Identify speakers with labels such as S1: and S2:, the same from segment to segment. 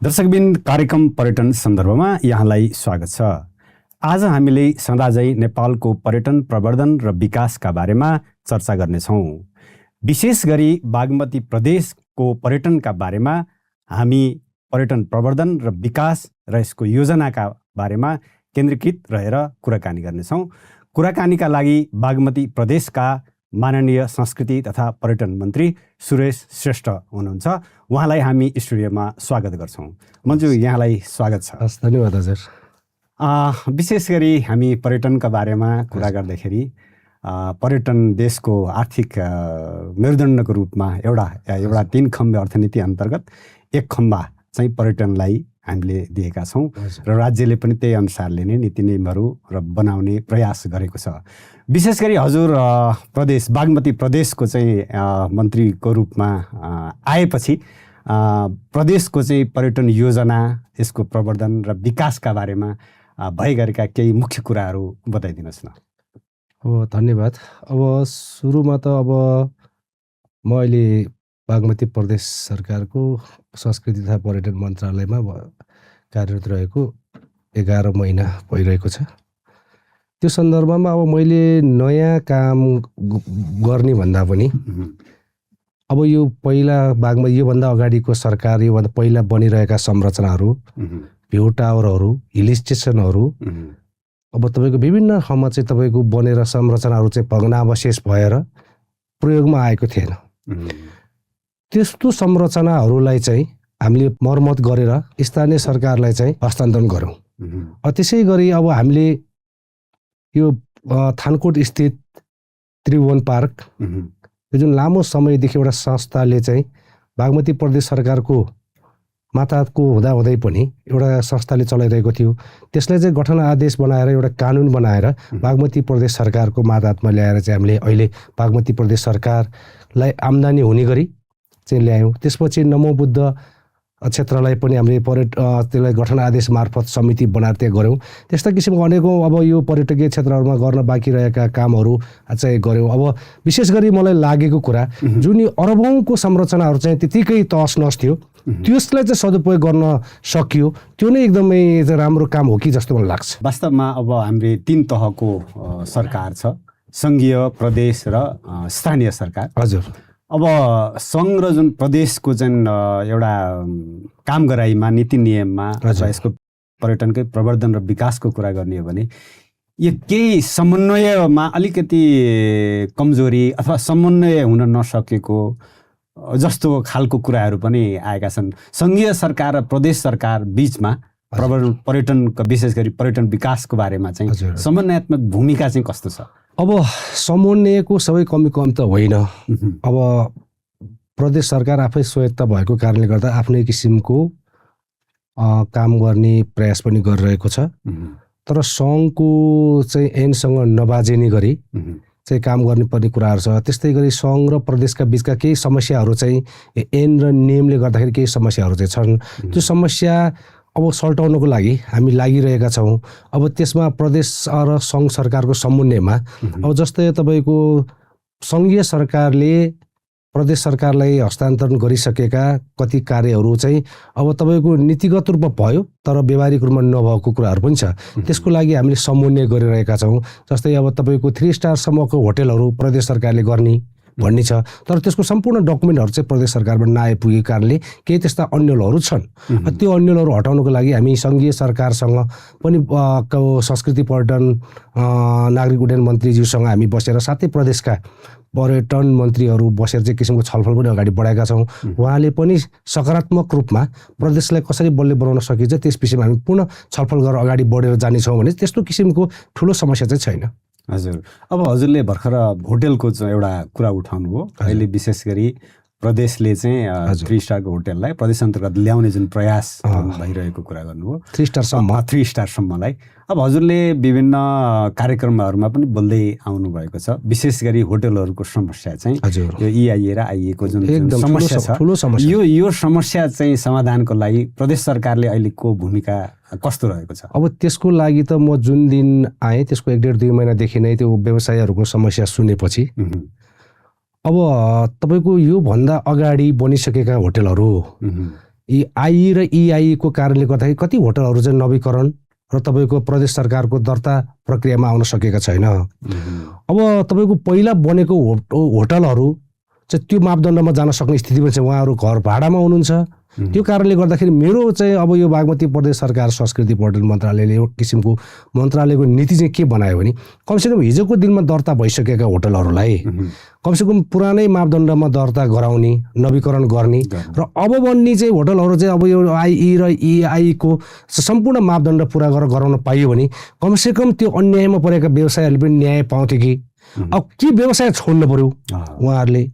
S1: दर्शकबिन कार्यक्रम पर्यटन सन्दर्भमा यहाँलाई स्वागत छ। आज हामीले सदाझै नेपालको पर्यटन प्रवर्धन र विकासका बारेमा चर्चा गर्नेछौँ। विशेष गरी बागमती प्रदेशको पर्यटनका बारेमा हामी पर्यटन प्रवर्धन र विकास र यसको योजनाका बारेमा केन्द्रीकृत रहेर कुराकानी गर्नेछौँ। कुराकानीका लागि बागमती प्रदेशका माननीय संस्कृति तथा पर्यटन मन्त्री सुरेश श्रेष्ठ हुनुहुन्छ। उहाँलाई हामी स्टुडियोमा स्वागत गर्छौँ। मन्जु, यहाँलाई स्वागत छ।
S2: हस्, धन्यवाद हजुर।
S1: विशेष गरी हामी पर्यटनका बारेमा कुरा गर्दाखेरि पर्यटन देशको आर्थिक मेरुदण्डको रूपमा एउटा 3 खम्बे अर्थनीति अन्तर्गत एक खम्बा चाहिँ पर्यटनलाई हामीले दिएका छौँ र राज्यले पनि त्यही अनुसारले नै नीति नियमहरू र बनाउने प्रयास गरेको छ। विशेष गरी हजुर बागमती प्रदेशको चाहिँ मन्त्रीको रूपमा आएपछि प्रदेशको चाहिँ पर्यटन योजना, यसको प्रवर्धन र विकासका बारेमा भइरहेका केही मुख्य कुराहरू बताइदिनुहोस् न।
S2: धन्यवाद। अब सुरुमा त म अहिले बागमती प्रदेश सरकारको संस्कृति तथा पर्यटन मन्त्रालयमा कार्यरत रहेको 11 महिना भइरहेको छ। त्यो सन्दर्भमा मैले नयाँ काम गर्ने भन्दा पनि अब यो पहिला बागमती योभन्दा अगाडिको सरकार, योभन्दा पहिला बनिरहेका संरचनाहरू, भ्यू टावरहरू, हिल स्टेसनहरू अब तपाईँको विभिन्न ठाउँमा चाहिँ तपाईँको बनेर संरचनाहरू चाहिँ भग्नावशेष भएर प्रयोगमा आएको थिएन। त्यस्तो संरचनाहरूलाई चाहिँ हामीले मर्मत गरेर स्थानीय सरकारलाई चाहिँ हस्तान्तरण गरौँ। त्यसै गरी अब हामीले यो थानकोट स्थित त्रिभुवन पार्क, यो जुन लामो समयदेखि एउटा संस्थाले चाहिँ बागमती प्रदेश सरकारको माताको हुँदाहुँदै पनि एउटा संस्थाले चलाइरहेको थियो, त्यसलाई चाहिँ गठन आदेश बनाएर एउटा कानुन बनाएर बागमती प्रदेश सरकारको माताहतमा ल्याएर चाहिँ हामीले अहिले बागमती प्रदेश सरकारलाई आम्दानी हुने गरी चाहिँ ल्यायौँ। त्यसपछि नमो बुद्ध क्षेत्रलाई पनि हामीले त्यसलाई गठन आदेश मार्फत समिति बनाएर त्यहाँ गऱ्यौँ। त्यस्ता किसिमको अनेकौँ अब यो पर्यटकीय क्षेत्रहरूमा गर्न बाँकी रहेका कामहरू चाहिँ गऱ्यौँ। अब विशेष गरी मलाई लागेको कुरा, जुन यो अरबौँको संरचनाहरू चाहिँ त्यतिकै तहस नहस थियो, त्यसलाई चाहिँ सदुपयोग गर्न सकियो, त्यो नै एकदमै राम्रो काम हो कि जस्तो मलाई लाग्छ।
S1: वास्तवमा अब हामीले 3 तहको सरकार छ, सङ्घीय, प्रदेश र स्थानीय सरकार।
S2: हजुर।
S1: अब सङ्घ र जुन प्रदेशको जुन एउटा काम गराइमा, नीति नियममा यसको पर्यटनकै प्रवर्धन र विकासको कुरा गर्ने हो भने यो केही समन्वयमा अलिकति कमजोरी अथवा समन्वय हुन नसकेको जस्तो खालको कुराहरू पनि आएका छन्। सङ्घीय सरकार र प्रदेश सरकार बिचमा पर्यटनको, विशेष गरी पर्यटन विकासको बारेमा चाहिँ समन्वयात्मक भूमिका चाहिँ कस्तो छ?
S2: अब समन्वयको सबै कमी त होइन। अब प्रदेश सरकार आफै स्वायत्त भएको कारणले गर्दा आफ्नै किसिमको काम गर्ने प्रयास पनि गरिरहेको छ। तर सङ्घको चाहिँ ऐनसँग नबाजिने गरी चाहिँ काम गर्नुपर्ने कुराहरू छ। त्यस्तै गरी सङ्घ र प्रदेशका बिचका केही समस्याहरू चाहिँ ऐन र नियमले गर्दाखेरि केही समस्याहरू चाहिँ छन्। त्यो समस्या अब सल्टाउनको लागि हामी लागिरहेका छौँ। अब त्यसमा प्रदेश र सङ्घ सरकारको समन्वयमा अब जस्तै तपाईँको सङ्घीय सरकारले प्रदेश सरकारलाई हस्तान्तरण गरिसकेका कति कार्यहरू चाहिँ अब तपाईँको नीतिगत रूपमा भयो तर व्यावहारिक रूपमा नभएको कुराहरू पनि छ। त्यसको लागि हामीले समन्वय गरिरहेका छौँ। जस्तै अब तपाईँको 3 स्टारसम्मको होटेलहरू प्रदेश सरकारले गर्ने भन्ने छ, तर त्यसको सम्पूर्ण डकुमेन्टहरू चाहिँ प्रदेश सरकारबाट नआइपुगेको कारणले केही त्यस्ता अन्यलहरू छन्। त्यो अन्यलहरू हटाउनको लागि हामी सङ्घीय सरकारसँग पनि संस्कृति पर्यटन नागरिक उड्डयन मन्त्रीज्यूसँग हामी बसेर, साथै प्रदेशका पर्यटन मन्त्रीहरू बसेर चाहिँ किसिमको छलफल पनि अगाडि बढाएका छौँ। उहाँले पनि सकारात्मक रूपमा प्रदेशलाई कसरी बलियो बनाउन सकिन्छ त्यस विषयमा हामी पूर्ण छलफल गरेर अगाडि बढेर जानेछौँ भने त्यस्तो किसिमको ठुलो समस्या चाहिँ छैन।
S1: हजुर। अब हजुरले भर्खर होटेलको एउटा कुरा उठाउनु हो। अहिले विशेष गरी प्रदेशले चाहिँ 3 स्टारको होटेललाई प्रदेश अन्तर्गत ल्याउने जुन प्रयास भइरहेको कुरा गर्नुभयो, 3 स्टारसम्मलाई। अब हजुरले विभिन्न कार्यक्रमहरूमा पनि बोल्दै आउनु भएको छ। विशेष गरी होटेलहरूको समस्या चाहिँ यो EIA र IE को जुन समस्या छ, यो समस्या चाहिँ समाधानको लागि प्रदेश सरकारले अहिलेको भूमिका कस्तो रहेको छ?
S2: अब त्यसको लागि त म जुन दिन आएँ त्यसको 1.5-2 महिनादेखि नै त्यो व्यवसायहरूको समस्या सुनेपछि अब तपाईको यो भन्दा अगाडि बनिसकेका होटलहरू यी आई र इआईको कारणले गर्दाखेरि कति होटलहरू चाहिँ नवीकरण र तपाईँको प्रदेश सरकारको दर्ता प्रक्रियामा आउन सकेका छैन। अब तपाईँको पहिला बनेको होटलहरू चाहिँ त्यो मापदण्डमा जान सक्ने स्थितिमा चाहिँ उहाँहरू घर भाडामा हुनुहुन्छ। त्यो कारणले गर्दाखेरि मेरो चाहिँ अब यो बागमती प्रदेश सरकार संस्कृति पर्यटन मन्त्रालयले एउटा किसिमको मन्त्रालयको नीति चाहिँ के बनायो भने कमसेकम हिजोको दिनमा दर्ता भइसकेका होटलहरूलाई कमसेकम पुरानै मापदण्डमा दर्ता गराउने नवीकरण गर्ने र अब बन्ने चाहिँ होटलहरू चाहिँ अब यो आई र इआईको सम्पूर्ण मापदण्ड पुरा गरेर गराउन पाइयो भने कमसेकम त्यो अन्यायमा परेका व्यवसायहरूले पनि न्याय पाउँथे कि। अब के व्यवसाय छोड्नु पर्यो उहाँहरूले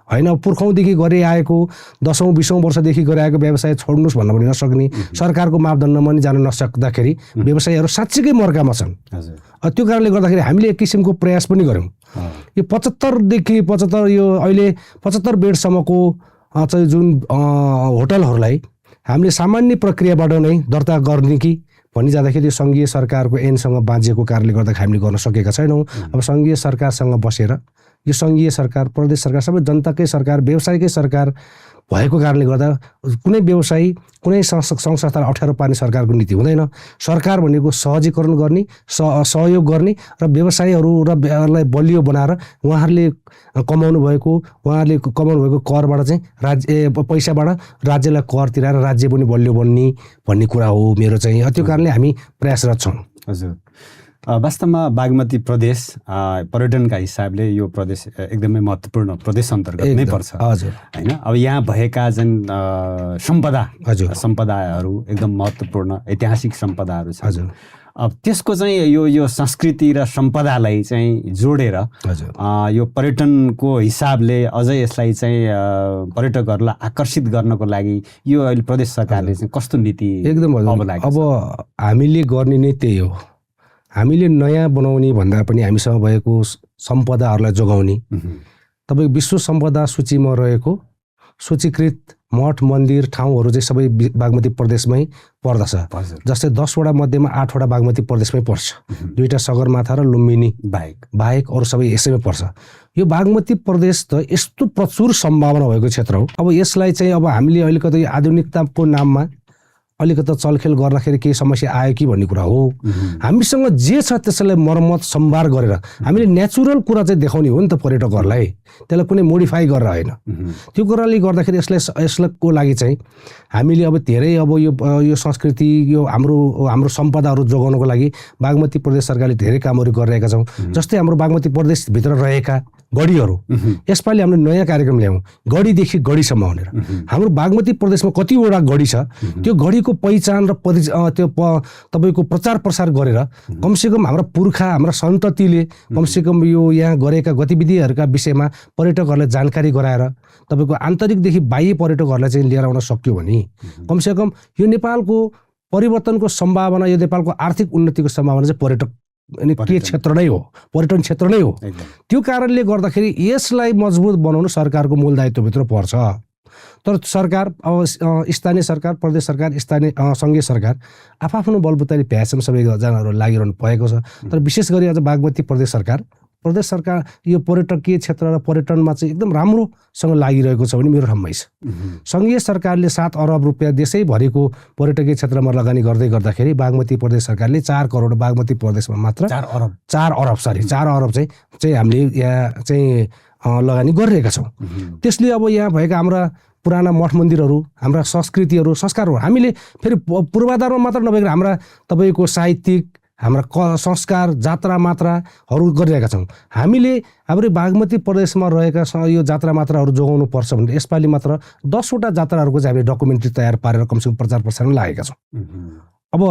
S2: होइन, पुर्खौँदेखि गरे आएको 10औं 20औं वर्षदेखि गरे आएको व्यवसाय छोड्नुहोस् भन्न पनि नसक्ने, सरकारको मापदण्डमा पनि जान नसक्दाखेरि व्यवसायीहरू साँच्चीकै मर्कामा छन्। त्यो कारणले गर्दाखेरि हामीले एक किसिमको प्रयास पनि गऱ्यौँ। यो 75 यो अहिले 75 बेडसम्मको चाहिँ जुन होटलहरूलाई हामीले सामान्य प्रक्रियाबाट नै दर्ता गर्ने कि भनी जाँदाखेरि यो सङ्घीय सरकारको ऐनसँग बाँझिएको कारणले गर्दा हामीले गर्न सकेका छैनौँ। अब सङ्घीय सरकारसँग बसेर यो सङ्घीय सरकार प्रदेश सरकार सबै जनताकै सरकार व्यवसायकै सरकार भएको कारणले गर्दा कुनै व्यवसायी कुनै सङ्घ संस्थालाई अप्ठ्यारो पार्ने सरकारको नीति हुँदैन। सरकार भनेको सहजीकरण गर्ने सहयोग गर्ने र व्यवसायीहरूलाई बलियो बनाएर उहाँहरूले कमाउनु भएको करबाट चाहिँ राज्य पैसाबाट राज्यलाई कर तिराएर राज्य पनि बलियो बन्ने भन्ने कुरा हो मेरो चाहिँ। त्यो कारणले हामी प्रयासरत छौँ।
S1: हजुर, वास्तवमा बागमती प्रदेश पर्यटनका हिसाबले यो प्रदेश एकदमै महत्त्वपूर्ण प्रदेश अन्तर्गत नै पर्छ।
S2: हजुर,
S1: होइन, अब यहाँ भएका जुन सम्पदाहरू एकदम महत्त्वपूर्ण ऐतिहासिक सम्पदाहरू छ।
S2: हजुर,
S1: अब त्यसको चाहिँ यो संस्कृति र सम्पदालाई चाहिँ जोडेर यो पर्यटनको हिसाबले अझै यसलाई चाहिँ पर्यटकहरूलाई आकर्षित गर्नको लागि यो अहिले प्रदेश सरकारले चाहिँ कस्तो नीति
S2: एकदम अब हामीले गर्ने नै त्यही हो। हामीले नयाँ बनाउने भन्दा पनि हामीसँग भएको सम्पदाहरूलाई जोगाउने। तपाईँ विश्व सम्पदा सूचीमा रहेको सूचीकृत मठ मन्दिर ठाउँहरू चाहिँ सबै बागमती प्रदेशमै पर्दछ। जस्तै 10वटा मध्येमा 8वटा बागमती प्रदेशमै पर्छ। 2टा सगरमाथा र लुम्बिनी बाहेक अरू सबै यसैमै पर्छ। यो बागमती प्रदेश त यस्तो प्रचुर सम्भावना भएको क्षेत्र हो। अब यसलाई चाहिँ अब हामीले अलिकति आधुनिकताको नाममा अलिकति चलखेल गर्दाखेरि केही समस्या आयो कि भन्ने कुरा हो। हामीसँग जे छ त्यसलाई मर्मत सम्भार गरेर हामीले नेचुरल कुरा चाहिँ देखाउने हो नि त पर्यटकहरूलाई, त्यसलाई कुनै मोडिफाई गरेर होइन। त्यो कुराले गर्दाखेरि यसको लागि चाहिँ हामीले अब धेरै अब यो संस्कृति यो हाम्रो सम्पदाहरू जोगाउनको लागि बागमती प्रदेश सरकारले धेरै कामहरू गरिरहेका छौँ। जस्तै हाम्रो बागमती प्रदेशभित्र रहेका गढीहरू यसपालि हामीले नयाँ कार्यक्रम ल्यायौँ, गढीदेखि गढीसम्म भनेर। हाम्रो बागमती प्रदेशमा कतिवटा गढी छ, त्यो गढीको पहिचान र त्यो तपाईँको प्रचार प्रसार गरेर कमसेकम हाम्रा पुर्खा हाम्रा सन्ततिले कमसेकम यो यहाँ गरेका गतिविधिहरूका विषयमा पर्यटकहरूलाई जानकारी गराएर तपाईँको आन्तरिकदेखि बाह्य पर्यटकहरूलाई चाहिँ लिएर आउन सक्यो भने कमसेकम यो नेपालको परिवर्तनको सम्भावना, यो नेपालको आर्थिक उन्नतिको सम्भावना चाहिँ पर्यटन क्षेत्र नै हो, पर्यटन क्षेत्र नै हो। त्यो कारणले गर्दाखेरि यसलाई मजबुत बनाउनु सरकारको मूल दायित्वभित्र पर्छ। तर सरकार अब स्थानीय सरकार प्रदेश सरकार स्थानीय सङ्घीय सरकार आफ्नो बलबुताले भ्यासम्म सबैजनाहरू लागिरहनु भएको छ। तर विशेष गरी आज बागमती प्रदेश सरकार यो पर्यटकीय क्षेत्र र पर्यटनमा चाहिँ एकदम राम्रोसँग लागिरहेको छ भने मेरो ठम्मै छ। सङ्घीय सरकारले 7 अरब रुपियाँ देशैभरिको पर्यटकीय क्षेत्रमा लगानी गर्दै गर्दाखेरि बागमती प्रदेश सरकारले 4 करोड बागमती प्रदेशमा मात्र 4 अरब चाहिँ हामीले यहाँ चाहिँ लगानी गरिरहेका छौँ। त्यसले अब यहाँ भएका हाम्रा पुराना मठ मन्दिरहरू, हाम्रा संस्कृतिहरू, संस्कारहरू हामीले फेरि पूर्वाधारमा मात्र नभएर हाम्रा तपाईँको साहित्यिक हाम्रा संस्कार जात्रा मात्राहरू गरिरहेका छौँ। हामीले हाम्रो बागमती प्रदेशमा रहेका यो जात्रा मात्राहरू जोगाउनु पर्छ भने यसपालि मात्र 10वटा जात्राहरूको चाहिँ हामीले डकुमेन्ट्री तयार पारेर कमसेकम प्रचार प्रसारमा लागेका छौँ। अब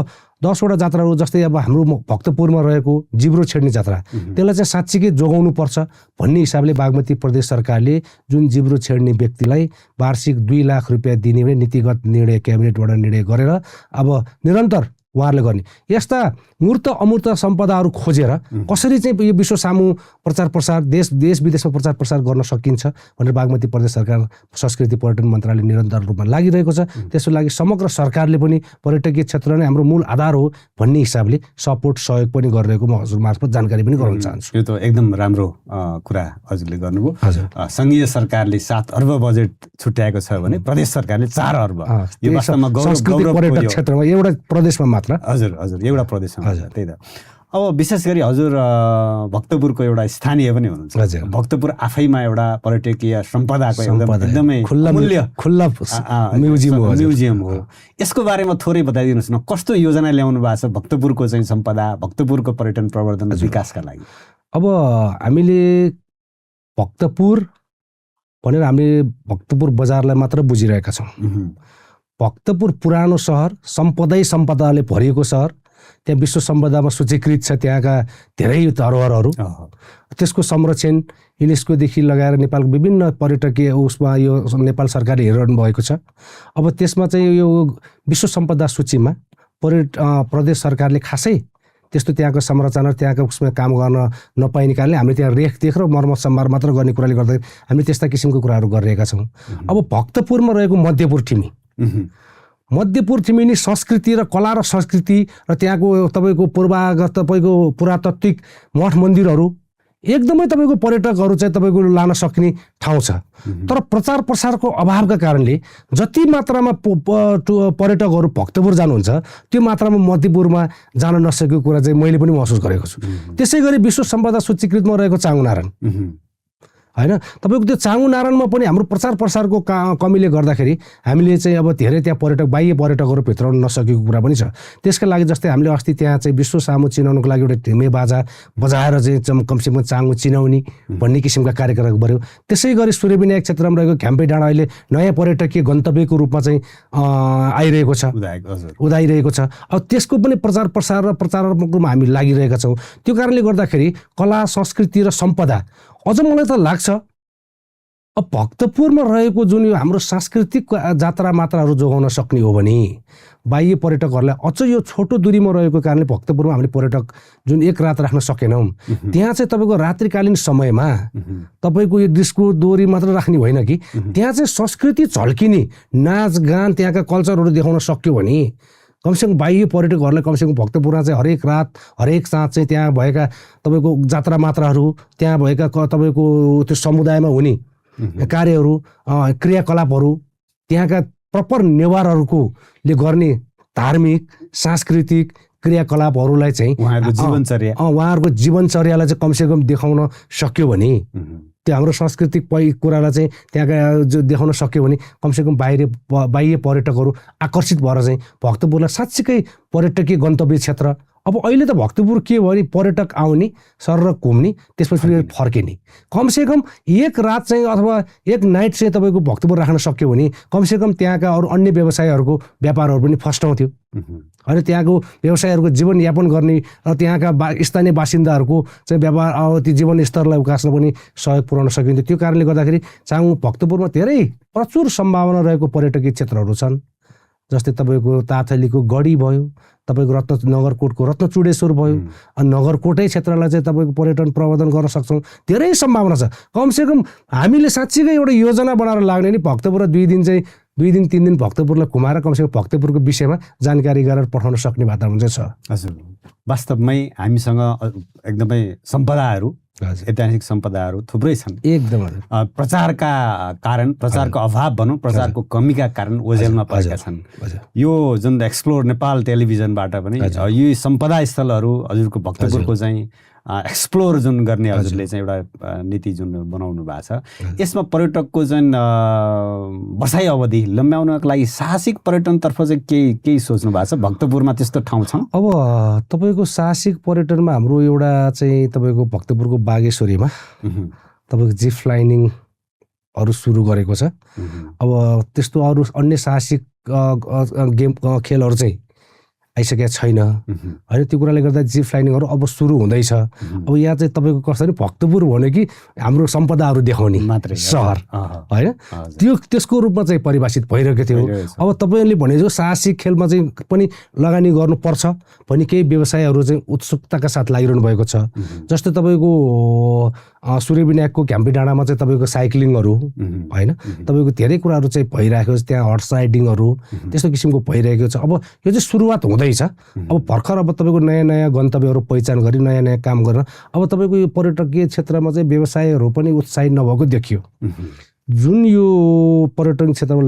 S2: 10वटा जात्राहरू जस्तै अब हाम्रो भक्तपुरमा रहेको जिब्रो छेड्ने जात्रा, त्यसलाई चाहिँ साँच्चीकै जोगाउनु पर्छ भन्ने हिसाबले बागमती प्रदेश सरकारले जुन जिब्रो छेड्ने व्यक्तिलाई वार्षिक 2 लाख रुपियाँ दिने नीतिगत निर्णय क्याबिनेटबाट निर्णय गरेर अब निरन्तर उहाँहरूले गर्ने यस्ता मूर्त अमूर्त सम्पदाहरू खोजेर कसरी चाहिँ यो विश्व सामु प्रचार प्रसार देश विदेशमा प्रचार प्रसार गर्न सकिन्छ भनेर बागमती प्रदेश सरकार संस्कृति पर्यटन मन्त्रालय निरन्तर रूपमा लागिरहेको छ। त्यसको लागि समग्र सरकारले पनि पर्यटकीय क्षेत्र नै हाम्रो मूल आधार हो भन्ने हिसाबले सपोर्ट सहयोग पनि गरिरहेको म हजुर मार्फत जानकारी पनि गराउन चाहन्छु।
S1: यो त एकदम राम्रो कुरा हजुरले गर्नुभयो। संघीय सरकारले 7 अर्ब बजेट छुट्याएको छ भने प्रदेश सरकारले 4 अर्ब, यो वास्तवमा गौरव
S2: पर्यटक क्षेत्रमा एउटा प्रदेशमा मात्र।
S1: हजुर एउटा प्रदेशमा त्यही त। अब विशेष गरी हजुर भक्तपुरको एउटा स्थानीय पनि हुनुहुन्छ। भक्तपुर आफैमा एउटा पर्यटकीय सम्पदाको एकदमै
S2: खुल्ला
S1: म्युजियम हो। यसको बारेमा थोरै बताइदिनुहोस् न, कस्तो योजना ल्याउनु भएको छ भक्तपुरको चाहिँ सम्पदा, भक्तपुरको पर्यटन प्रवर्धन विकासका लागि?
S2: अब हामीले भक्तपुर भनेर हामीले भक्तपुर बजारलाई मात्र बुझिरहेका छौँ। भक्तपुर पुरानो सहर, सम्पदाले भरिएको सहर, त्यहाँ विश्व सम्पदामा सूचीकृत छ त्यहाँका धेरै धरोहरहरू। त्यसको संरक्षण युनेस्कोदेखि लगाएर नेपालको विभिन्न पर्यटकीय उसमा यो नेपाल सरकारले हेरिरहनु भएको छ। अब त्यसमा चाहिँ यो विश्व सम्पदा सूचीमा प्रदेश सरकारले खासै त्यस्तो त्यहाँको संरचना त्यहाँको उसमा काम गर्न नपाइने कारणले हामीले त्यहाँ रेखदेख र मर्मत सम्भार मात्र गर्ने कुराले गर्दा हामीले त्यस्ता किसिमको कुराहरू गरिरहेका छौँ। अब भक्तपुरमा रहेको मध्यपुर ठिमिनी संस्कृति र कला र संस्कृति र त्यहाँको तपाईँको पूर्वागत तपाईँको पुरातात्विक मठ मन्दिरहरू एकदमै तपाईँको पर्यटकहरू चाहिँ तपाईँको लान सक्ने ठाउँ छ। तर प्रचार प्रसारको अभावका कारणले जति मात्रामा पर्यटकहरू भक्तपुर जानुहुन्छ त्यो मात्रामा मध्यपुरमा जान नसकेको कुरा चाहिँ मैले पनि महसुस गरेको छु। त्यसै गरी विश्व सम्पदा सूचीकृतमा रहेको चाँगुनारायण होइन, तपाईँको त्यो चाँगुनारायणमा पनि हाम्रो प्रचार प्रसारको कमीले गर्दाखेरि हामीले चाहिँ अब धेरै त्यहाँ बाह्य पर्यटकहरू भित्राउन नसकेको कुरा पनि छ। त्यसका लागि जस्तै हामीले अस्ति त्यहाँ चाहिँ विश्व सामु चिनाउनुको लागि एउटा ढिमे बाजा बजाएर चाहिँ कमसेकम चाँगु चिनाउने भन्ने किसिमका कार्यक्रम गऱ्यो। त्यसै गरी सूर्यविनायक क्षेत्रमा रहेको घ्याम्पे डाँडा अहिले नयाँ पर्यटकीय गन्तव्यको रूपमा चाहिँ आइरहेको छ, उदाइरहेको छ। अब त्यसको पनि प्रचार प्रसार र प्रचारात्मक रूपमा हामी लागिरहेका छौँ। त्यो कारणले गर्दाखेरि कला संस्कृति र सम्पदा अझ मलाई त लाग्छ अब भक्तपुरमा रहेको जुन यो हाम्रो सांस्कृतिक जात्रा मात्राहरू जोगाउन सक्ने हो भने बाह्य पर्यटकहरूलाई अझ यो छोटो दूरीमा रहेको कारणले भक्तपुरमा हामीले पर्यटक जुन एक रात राख्न सकेनौँ, त्यहाँ चाहिँ तपाईँको रात्रिकालीन समयमा तपाईँको यो डिस्को दोरी मात्र राख्ने होइन कि त्यहाँ चाहिँ संस्कृति झल्किने नाचगान त्यहाँका कल्चरहरू देखाउन सक्यो भने कमसेकम बाह्य पर्यटकहरूलाई कमसेकम भक्तपुरमा चाहिँ हरेक रात हरेक साँझ चाहिँ त्यहाँ भएका तपाईँको जात्रा मात्राहरू, त्यहाँ भएका तपाईँको त्यो समुदायमा हुने कार्यहरू क्रियाकलापहरू, त्यहाँका प्रपर नेवारहरूले गर्ने धार्मिक सांस्कृतिक क्रियाकलापहरूलाई चाहिँ उहाँहरूको जीवनचर्यालाई चाहिँ कमसेकम देखाउन सक्यो भने त्यो हाम्रो सांस्कृतिक कुरालाई चाहिँ त्यहाँका जो देखाउन सक्यो भने कमसेकम बाह्य पर्यटकहरू आकर्षित भएर चाहिँ भक्तपुरलाई साँच्चीकै पर्यटकीय गन्तव्य क्षेत्र। अब अहिले त भक्तपुर के भयो भने पर्यटक आउने सर घुम्ने त्यसपछि फर्किने, कमसेकम एक रात चाहिँ अथवा एक नाइट चाहिँ तपाईँको भक्तपुर राख्न सक्यो भने कमसेकम त्यहाँका अरू अन्य व्यवसायहरूको व्यापारहरू पनि फस्टाउँथ्यो होइन, त्यहाँको व्यवसायहरूको जीवनयापन गर्ने र त्यहाँका स्थानीय बासिन्दाहरूको चाहिँ व्यापार त्यो जीवन स्तरलाई उकास्न पनि सहयोग पुर्याउन सकिन्थ्यो। त्यो कारणले गर्दाखेरि चाँगु भक्तपुरमा धेरै प्रचुर सम्भावना रहेको पर्यटकीय क्षेत्रहरू छन्। जस्तै तपाईँको ताथलीको गढी भयो, तपाईँको नगरकोटको रत्नचुडेश्वर भयो, अनि नगरकोटै क्षेत्रलाई चाहिँ तपाईँको पर्यटन प्रवर्धन गर्न सक्छौँ। धेरै सम्भावना छ। कमसेकम हामीले साँच्चीकै एउटा योजना बनाएर लाग्ने नि भक्तपुर 2 दिन 3 दिन भक्तपुरलाई घुमाएर कमसेकम भक्तपुरको विषयमा जानकारी गरेर पठाउन सक्ने वातावरण चाहिँ छ।
S1: हजुर, वास्तवमै हामीसँग एकदमै सम्पदाहरू ऐतिहासिक सम्पदाहरू थुप्रै छन्।
S2: एकदम
S1: प्रचारका कारण, प्रचारको अभाव भनौँ, प्रचारको कमीका कारण ओझेलमा परेका छन्। यो जुन एक्सप्लोर नेपाल टेलिभिजनबाट पनि यी सम्पदा स्थलहरू हजुरको भक्तपुरको चाहिँ एक्सप्लोर जुन गर्ने हजुरले चाहिँ एउटा नीति जुन बनाउनु भएको छ, यसमा पर्यटकको जुन बसाइ अवधि लम्ब्याउनको लागि साहसिक पर्यटनतर्फ चाहिँ केही सोच्नु भएको छ? भक्तपुरमा त्यस्तो ठाउँ छ?
S2: अब तपाईँको साहसिक पर्यटनमा हाम्रो एउटा चाहिँ तपाईँको भक्तपुरको बागेश्वरीमा तपाईँको जिप फ्लाइनिङहरू सुरु गरेको छ। अब त्यस्तो अरू अन्य साहसिक गेम खेलहरू चाहिँ आइसकेको छैन होइन। त्यो कुराले गर्दा जिप लाइनिङहरू अब सुरु हुँदैछ। अब यहाँ चाहिँ तपाईँको कसरी भक्तपुर भन्यो कि हाम्रो सम्पदाहरू देखाउने
S1: मात्रै
S2: सहर होइन, त्यसको रूपमा चाहिँ परिभाषित भइरहेको थियो। अब तपाईँले भनेको साहसिक खेलमा चाहिँ पनि लगानी गर्नुपर्छ भने केही व्यवसायहरू चाहिँ उत्सुकताका साथ लागिरहनु भएको छ। जस्तै तपाईँको सूर्यविनायकको घ्याम्पी डाँडामा चाहिँ तपाईँको साइक्लिङहरू होइन, तपाईँको धेरै कुराहरू चाहिँ भइरहेको छ। त्यहाँ हर्स राइडिङहरू त्यस्तो किसिमको भइरहेको छ। अब यो चाहिँ सुरुवात हुँदैछ। अब भर्खर अब तपाईँको नयाँ नयाँ गन्तव्यहरू पहिचान गरी नयाँ नयाँ काम गर्न अब तपाईँको यो पर्यटकीय क्षेत्रमा चाहिँ व्यवसायहरू पनि उत्साहित नभएको देखियो। जुन यो पर्यटन क्षेत्रमा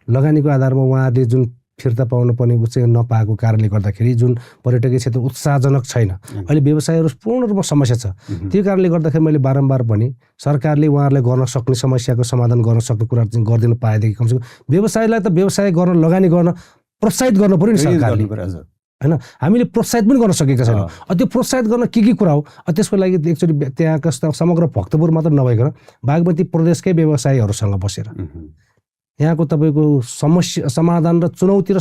S2: लगानीको आधारमा उहाँहरूले जुन फिर्ता पाउनु पर्ने ऊ चाहिँ नपाएको कारणले गर्दाखेरि जुन पर्यटकीय क्षेत्र उत्साहजनक छैन। अहिले व्यवसायहरू पूर्ण रूपमा समस्या छ। त्यो कारणले गर्दाखेरि मैले बारम्बार भने सरकारले उहाँहरूलाई गर्न सक्ने समस्याको समाधान गर्न सक्ने कुरा चाहिँ गरिदिनु पाएदेखि कमसेकम व्यवसायलाई त व्यवसाय गर्न लगानी गर्न प्रोत्साहित गर्नु पर्यो नि सरकारले होइन। हामीले प्रोत्साहित पनि गर्न सकेका छैनौँ। त्यो प्रोत्साहित गर्न के कुरा हो त्यसको लागि एकचोटि त्यहाँका समग्र भक्तपुर मात्र नभइकन बागमती प्रदेशकै व्यवसायीहरूसँग बसेर यहाँको तपाईँको समस्या समाधान र चुनौती र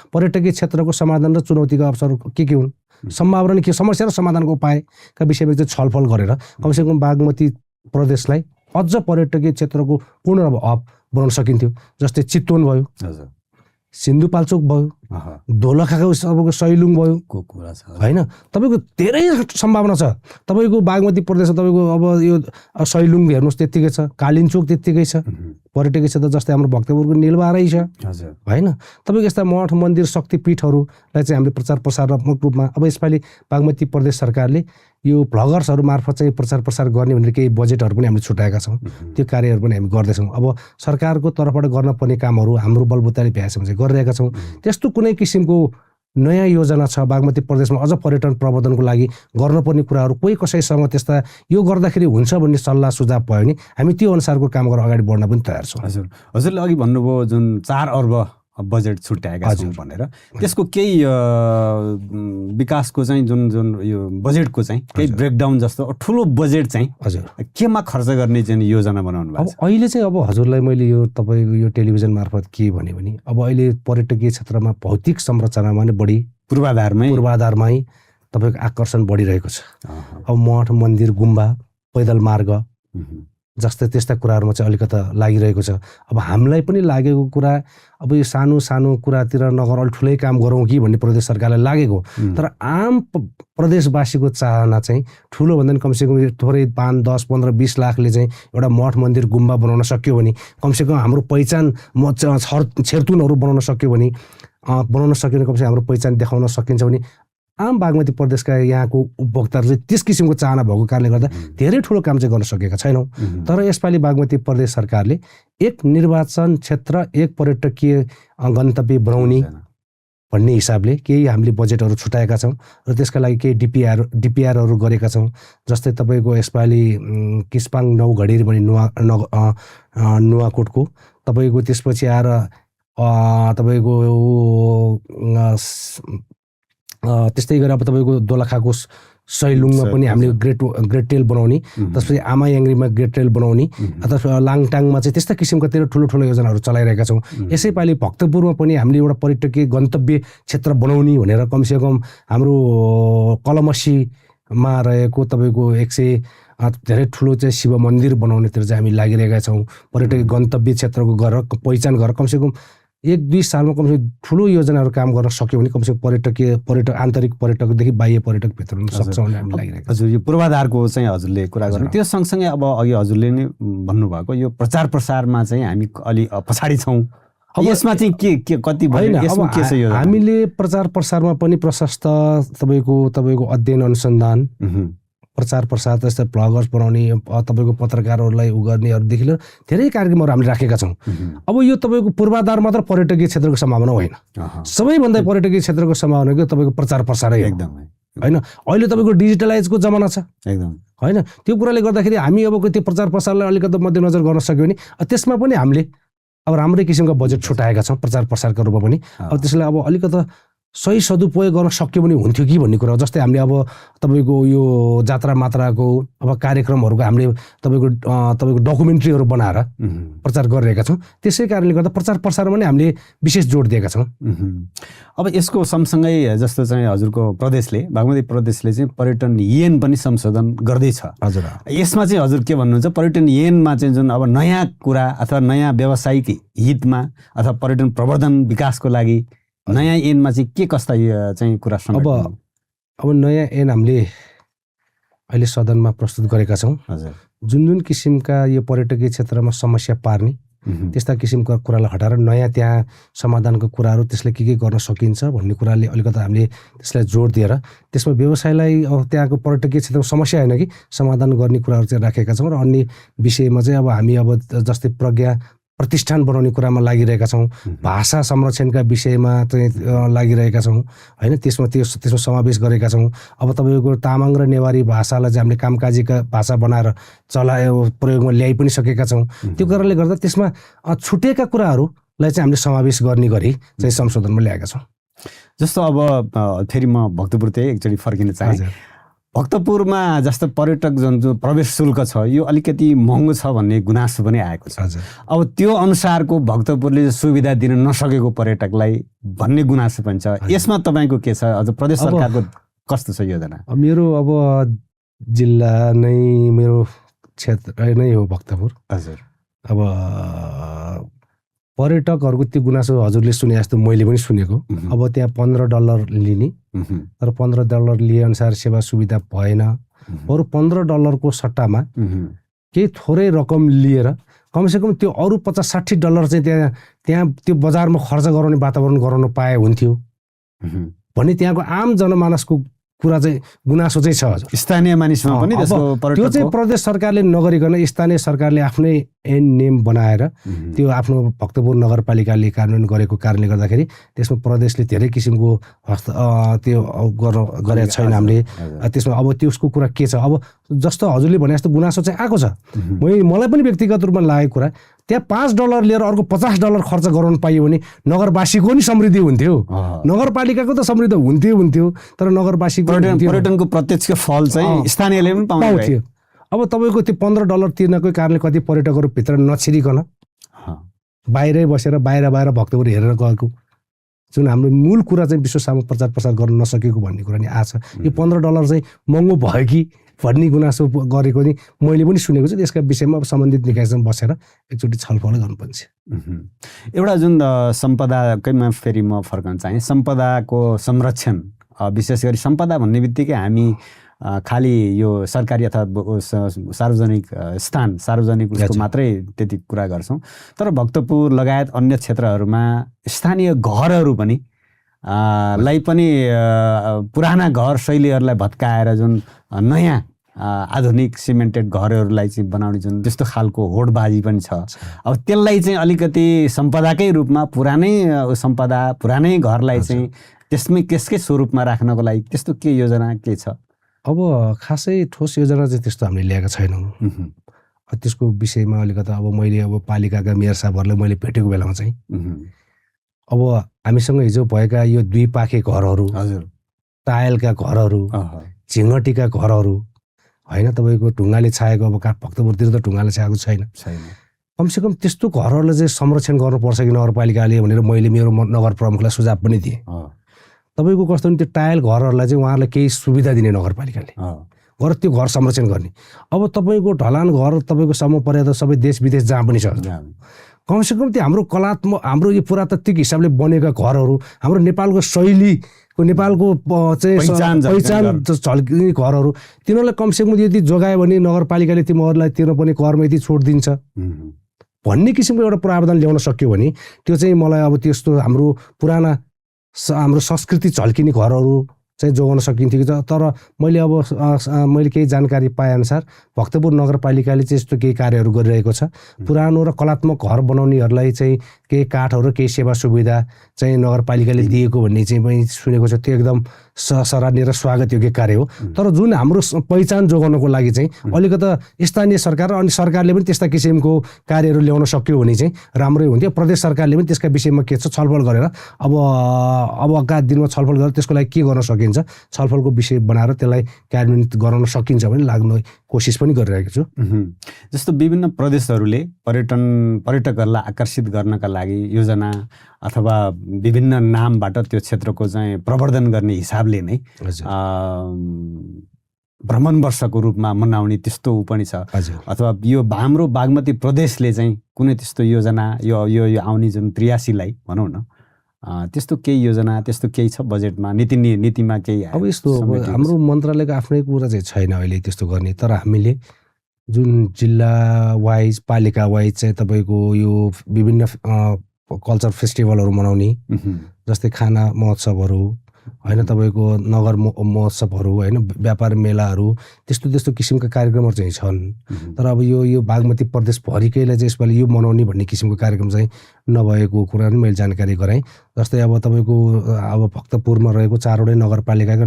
S2: पर्यटकीय क्षेत्रको समाधान र चुनौतीको अवसर के हुन्, सम्भावना के, समस्या र समाधानको उपायका विषयमा चाहिँ छलफल गरेर कमसेकम बागमती प्रदेशलाई अझ पर्यटकीय क्षेत्रको पूर्ण हब बनाउन सकिन्थ्यो। जस्तै चितवन भयो, सिन्धुपाल्चोक भयो, दोलखाको सबको सैलुङ भयो होइन। तपाईँको धेरै सम्भावना छ। तपाईँको बागमती प्रदेश तपाईँको अब यो सैलुङ हेर्नुहोस् त्यत्तिकै छ, कालिन्चोक त्यत्तिकै छ, पर्यटकीय क्षेत्र जस्तै हाम्रो भक्तपुरको निलबारै छ होइन। तपाईँको यस्ता मठ मन्दिर शक्तिपीठहरूलाई चाहिँ हामीले प्रचार प्रसारात्मक रूपमा अब यसपालि बागमती प्रदेश सरकारले यो भ्लगर्सहरू मार्फत चाहिँ प्रचार प्रसार गर्ने भनेर केही बजेटहरू पनि हामीले छुट्याएका छौँ। त्यो कार्यहरू पनि हामी गर्दैछौँ। अब सरकारको तर्फबाट गर्न पर्ने कामहरू हाम्रो बलबुताले भ्याएसम्म चाहिँ गरिरहेका छौँ। त्यस्तो कुनै किसिमको नयाँ योजना छ बागमती प्रदेशमा अझ पर्यटन प्रवर्धनको लागि गर्नुपर्ने कुराहरू कोही कसैसँग त्यस्ता यो गर्दाखेरि हुन्छ भन्ने सल्लाह सुझाव भयो भने हामी त्यो अनुसारको काम गरेर अगाडि बढ्न पनि तयार छौँ।
S1: हजुरले अघि भन्नुभयो जुन 4 अर्ब बजेट छुट्याएका छौँ भनेर, त्यसको केही विकासको चाहिँ जुन यो बजेटको चाहिँ केही ब्रेकडाउन जस्तो ठुलो बजेट चाहिँ हजुर केमा खर्च गर्ने चाहिँ योजना बनाउनु भएको छ?
S2: अब अहिले चाहिँ अब हजुरलाई मैले यो तपाईँको यो टेलिभिजन मार्फत के भने अब अहिले पर्यटकीय क्षेत्रमा भौतिक संरचनामा नै बढी पूर्वाधारमै तपाईँको आकर्षण बढिरहेको छ। अब मठ मन्दिर गुम्बा पैदल मार्ग जस्तै त्यस्ता कुराहरूमा चाहिँ अलिकता लागिरहेको छ। अब हामीलाई पनि लागेको कुरा अब यो सानो सानो कुरातिर नगर अलि ठुलै काम गरौँ कि भन्ने प्रदेश सरकारलाई लागेको, तर आम प्रदेशवासीको चाहना चाहिँ ठुलो भन्दा पनि कमसेकम थोरै 5, 10, 15, 20 लाखले चाहिँ एउटा मठ मन्दिर गुम्बा बनाउन सक्यो भने, कमसेकम हाम्रो पहिचान छेर्तुनहरू बनाउन सक्यो भने कमसेकम हाम्रो पहिचान देखाउन सकिन्छ भने आम बागमती प्रदेशका यहाँको उपभोक्ताहरू चाहिँ त्यस किसिमको चाहना भएको कारणले गर्दा धेरै ठुलो काम चाहिँ गर्न सकेका छैनौँ। तर यसपालि बागमती प्रदेश सरकारले एक निर्वाचन क्षेत्र एक पर्यटकीय गन्तव्य बनाउने भन्ने हिसाबले केही हामीले बजेटहरू छुट्याएका छौँ र त्यसका लागि केही डिपिआरहरू गरेका छौँ। जस्तै तपाईँको यसपालि किस्पाङ नौघडी भन्ने नुवाकोटको तपाईँको त्यसपछि आएर तपाईँको त्यस्तै गरेर अब तपाईँको दोलखाको सैलुङमा पनि हामीले ग्रेट टेल बनाउने, त्यसपछि आमायाङ्ग्रीमा ग्रेट टेल बनाउने, अथवा लाङटाङमा चाहिँ त्यस्ता किसिमका ठुलो योजनाहरू चलाइरहेका छौँ। यसैपालि भक्तपुरमा पनि हामीले एउटा पर्यटकीय गन्तव्य क्षेत्र बनाउने भनेर कमसेकम हाम्रो कलमसीमा रहेको तपाईँको 100 धेरै ठुलो चाहिँ शिव मन्दिर बनाउनेतिर चाहिँ हामी लागिरहेका छौँ। पर्यटकीय गन्तव्य क्षेत्रको गरेर पहिचान गरेर कमसेकम 1-2 सालमा कमसेकम ठुलो योजनाहरू काम गर्न सक्यो भने कमसेकम आन्तरिक पर्यटकदेखि बाह्य पर्यटक भित्र सक्छौँ भने हामी लागिरहेको।
S1: हजुर यो पूर्वाधारको चाहिँ हजुरले कुरा गर्नु, त्यो सँगसँगै अब अघि हजुरले नै भन्नुभएको यो प्रचार प्रसारमा चाहिँ हामी अलि पछाडि छौँ। यसमा चाहिँ के कति यसमा के छ?
S2: हामीले प्रचार प्रसारमा पनि प्रशस्त तपाईँको अध्ययन अनुसन्धान प्रचार प्रसार जस्तै ब्लगर्स बनाउने तपाईँको पत्रकारहरूलाई गर्नेहरूदेखि लिएर धेरै कार्यक्रमहरू हामीले राखेका छौँ। अब यो तपाईँको पूर्वाधार मात्र पर्यटकीय क्षेत्रको सम्भावना होइन, सबैभन्दा पर्यटकीय क्षेत्रको सम्भावना के तपाईँको प्रचार प्रसारै
S1: एकदम
S2: होइन। अहिले तपाईँको डिजिटलाइजको जमाना छ
S1: एकदम
S2: होइन। त्यो कुराले गर्दाखेरि हामी अब त्यो प्रचार प्रसारलाई अलिकति मध्यनजर गर्न सक्यो भने त्यसमा पनि हामीले अब राम्रै किसिमको बजेट छुट्याएका छौँ प्रचार प्रसारको रूपमा पनि। अब त्यसलाई अब अलिकति सही सदुपयोग गर्न सक्यो भने हुन्थ्यो कि भन्ने कुरा हो। जस्तै हामीले अब तपाईँको यो जात्रा मात्राको अब कार्यक्रमहरूको हामीले तपाईँको डकुमेन्ट्रीहरू बनाएर प्रचार गरिरहेका छौँ। त्यसै कारणले गर्दा प्रचार प्रसारमा नै हामीले विशेष जोड दिएका छौँ।
S1: अब यसको सँगसँगै जस्तो चाहिँ हजुरको प्रदेशले बागमती प्रदेशले चाहिँ पर्यटन ऐन पनि संशोधन गर्दैछ।
S2: हजुर,
S1: यसमा चाहिँ हजुर के भन्नुहुन्छ, पर्यटन ऐनमा चाहिँ जुन अब नयाँ कुरा अथवा नयाँ व्यावसायिक हितमा अथवा पर्यटन प्रवर्धन विकासको लागि नयाँ ऐनमा चाहिँ के कस्ता चाहिँ कुरा
S2: अब नयाँ ऐन हामीले अहिले सदनमा प्रस्तुत गरेका छौँ।
S1: हजुर,
S2: जुन किसिमका यो पर्यटकीय क्षेत्रमा समस्या पार्ने त्यस्ता किसिमका कुरालाई हटाएर नयाँ त्यहाँ समाधानको कुराहरू त्यसले के गर्न सकिन्छ भन्ने कुराले अलिकति हामीले त्यसलाई जोड दिएर त्यसमा व्यवसायलाई अब त्यहाँको पर्यटकीय क्षेत्रमा समस्या होइन कि समाधान गर्ने कुराहरू चाहिँ राखेका छौँ। र अन्य विषयमा चाहिँ अब हामी अब जस्तै प्रज्ञा प्रतिष्ठान बनाउने कुरामा लागिरहेका छौँ। भाषा संरक्षणका विषयमा चाहिँ लागिरहेका छौँ होइन। त्यसमा समावेश गरेका छौँ। अब तपाईँको तामाङ र नेवारी भाषालाई चाहिँ हामीले कामकाजीका भाषा बनाएर प्रयोगमा ल्याइ पनि सकेका छौँ। त्यो कारणले गर्दा त्यसमा छुटेका कुराहरूलाई चाहिँ हामीले समावेश गर्ने गरी चाहिँ संशोधनमा ल्याएका छौँ।
S1: जस्तो अब फेरि म भक्तपुरतिर एकचोटि फर्किन चाहे। भक्तपुरमा जस्तो पर्यटक जो प्रवेश शुल्क छ यो अलिकति महँगो छ भन्ने गुनासो पनि आएको छ। अब त्यो अनुसारको भक्तपुरले सुविधा दिन नसकेको पर्यटकलाई भन्ने गुनासो पनि छ। यसमा तपाईँको के छ? अझ प्रदेश सरकारको कस्तो छ योजना?
S2: मेरो अब जिल्ला नै मेरो क्षेत्र नै हो भक्तपुर।
S1: हजुर,
S2: अब पर्यटकहरूको त्यो गुनासो हजुरले सुने जस्तो मैले पनि सुनेको। अब त्यहाँ $15 लिने तर $15 लिए अनुसार सेवा सुविधा भएन। अरू $15 सट्टामा केही थोरै रकम लिएर कमसेकम त्यो अरू $50-60 चाहिँ त्यहाँ त्यो बजारमा खर्च गराउने वातावरण गराउन पाए हुन्थ्यो भन्ने त्यहाँको आम जनमानसको कुरा चाहिँ गुनासो चाहिँ छ। हजुर,
S1: स्थानीय मानिसमा पनि
S2: त्यो चाहिँ प्रदेश सरकारले नगरिकन स्थानीय सरकारले आफ्नै ऐन नियम बनाएर त्यो आफ्नो भक्तपुर नगरपालिकाले कार्यान्वयन गरेको कारणले गर्दाखेरि त्यसमा प्रदेशले धेरै किसिमको त्यो गरेको छैन हामीले। त्यसमा अब त्यसको कुरा के छ? अब जस्तो हजुरले भने जस्तो गुनासो चाहिँ आएको छ। मलाई पनि व्यक्तिगत रूपमा लागेको कुरा त्यहाँ $5 लिएर अर्को $50 खर्च गराउनु पाइयो भने नगरवासीको नि समृद्धि हुन्थ्यो। नगरपालिकाको त समृद्धि हुन्थ्यो तर नगरवासीको
S1: पर्यटनको प्रत्यक्ष फल चाहिँ स्थानीयले पनि पाउँथ्यो।
S2: अब तपाईँको त्यो $15 तिर्नको कारणले कति पर्यटकहरू भित्र नछिरिकन बाहिरै बसेर बाहिर भक्तपुर हेरेर गएको जुन हाम्रो मूल कुरा चाहिँ विश्व सामु प्रचार प्रसार गर्न नसकेको भन्ने कुरा नि आछ। यो $15 चाहिँ महँगो भयो कि भन्ने गुनासो गरेको नि मैले पनि सुनेको छु। त्यसका विषयमा अब सम्बन्धित निकायसँग बसेर एकचोटि छलफल गर्नुपर्छ।
S1: एउटा जुन सम्पदाकैमा फेरि म फर्कन चाहेँ, सम्पदाको संरक्षण विशेष गरी सम्पदा भन्ने बित्तिकै हामी खालि यो सरकारी अथवा सार्वजनिक स्थान सार्वजनिक उसको मात्रै त्यति कुरा गर्छौँ। तर भक्तपुर लगायत अन्य क्षेत्रहरूमा स्थानीय घरहरू पनि लाई पनि पुराना घर शैलीहरूलाई भत्काएर जुन नयाँ आधुनिक सिमेन्टेड घरहरूलाई चाहिँ बनाउने जुन त्यस्तो खालको होडबाजी पनि छ। अब त्यसलाई चाहिँ अलिकति सम्पदाकै रूपमा पुरानै सम्पदा पुरानै घरलाई चाहिँ त्यसकै स्वरूपमा राख्नको लागि त्यस्तो के योजना के छ?
S2: अब खासै ठोस योजना चाहिँ त्यस्तो हामीले ल्याएका छैनौँ। त्यसको विषयमा अलिकति अब मैले अब पालिकाका मेयर साहबहरूलाई मैले भेटेको बेलामा चाहिँ अब हामीसँग हिजो भएका यो 2 पाखे घरहरू, टायलका घरहरू, झिङ्गटीका घरहरू होइन, तपाईँको ढुङ्गाले छाएको अब भक्तपुरतिर त ढुङ्गाले छाएको छैन। कमसेकम त्यस्तो घरहरूलाई चाहिँ संरक्षण गर्नुपर्छ कि नगरपालिकाले भनेर मैले मेरो नगर प्रमुखलाई सुझाव पनि दिएँ। तपाईँको कस्तो भने त्यो टायल घरहरूलाई चाहिँ उहाँहरूलाई केही सुविधा दिने नगरपालिकाले घर त्यो घर संरक्षण गर्ने। अब तपाईँको ढलान घर तपाईँको सम्म पर्याप्त सबै देश विदेश जहाँ पनि छ। कमसेकम त्यो हाम्रो कलात्मक हाम्रो यो पुरातात्विक हिसाबले बनेका घरहरू हाम्रो नेपालको शैलीको नेपालको चाहिँ पहिचान झल्किने घरहरू तिनीहरूलाई कमसेकम यदि जोगायो भने नगरपालिकाले तिमीहरूलाई तिर्नुपर्ने करमा यति छुट दिन्छ भन्ने किसिमको एउटा प्रावधान ल्याउन सक्यो भने त्यो चाहिँ मलाई अब त्यस्तो हाम्रो पुराना हाम्रो संस्कृति झल्किने घरहरू चाहिँ जोगाउन सकिन्थ्यो कि। तर मैले केही जानकारी पाएअनुसार भक्तपुर नगरपालिकाले चाहिँ यस्तो केही कार्यहरू गरिरहेको छ। पुरानो र कलात्मक घर बनाउनेहरूलाई चाहिँ केही काठहरू केही सेवा सुविधा चाहिँ नगरपालिकाले दिएको भन्ने चाहिँ पनि सुनेको छ। त्यो एकदम सराहनीय र स्वागतयोग्य कार्य हो। तर जुन हाम्रो पहिचान जोगाउनको लागि चाहिँ अलिकता स्थानीय सरकार अनि सरकारले पनि त्यस्ता किसिमको कार्यहरू ल्याउन सक्यो भने चाहिँ राम्रै हुन्थ्यो। प्रदेश सरकारले पनि त्यसका विषयमा के छ छलफल गरेर अबका दिनमा छलफल गरेर त्यसको लागि के गर्न सकिन्छ छलफलको विषय बनाएर त्यसलाई कार्यान्वित गराउन सकिन्छ भने लाग्ने कोसिस पनि गरिरहेको छु।
S1: जस्तो विभिन्न प्रदेशहरूले पर्यटकहरूलाई आकर्षित गर्नका लागि योजना अथवा विभिन्न नामबाट त्यो क्षेत्रको चाहिँ प्रवर्धन गर्ने हिसाबले नै भ्रमण वर्षको रूपमा मनाउने त्यस्तो पनि छ। अथवा यो हाम्रो बागमती प्रदेशले चाहिँ कुनै त्यस्तो योजना यो आउने जुन 83लाई भनौँ न त्यस्तो केही योजना त्यस्तो केही छ बजेटमा नीतिमा केही?
S2: अब यस्तो हाम्रो मन्त्रालयको आफ्नै कुरा चाहिँ छैन अहिले त्यस्तो गर्ने। तर हामीले जुन जिल्ला वाइज पालिका वाइज चाहिँ तपाईँको यो विभिन्न कल्चर फेस्टिभलहरू मनाउने जस्तै खाना महोत्सवहरू होइन तपाईँको नगर महोत्सवहरू होइन व्यापार मेलाहरू त्यस्तो किसिमका कार्यक्रमहरू चाहिँ छन्। तर अब यो बागमती प्रदेशभरिकैलाई चाहिँ यसपालि यो मनाउने भन्ने किसिमको कार्यक्रम चाहिँ नभएको कुरा पनि मैले जानकारी गराएँ। जस्तै अब तपाईँको अब भक्तपुरमा रहेको 4वटै नगरपालिकाको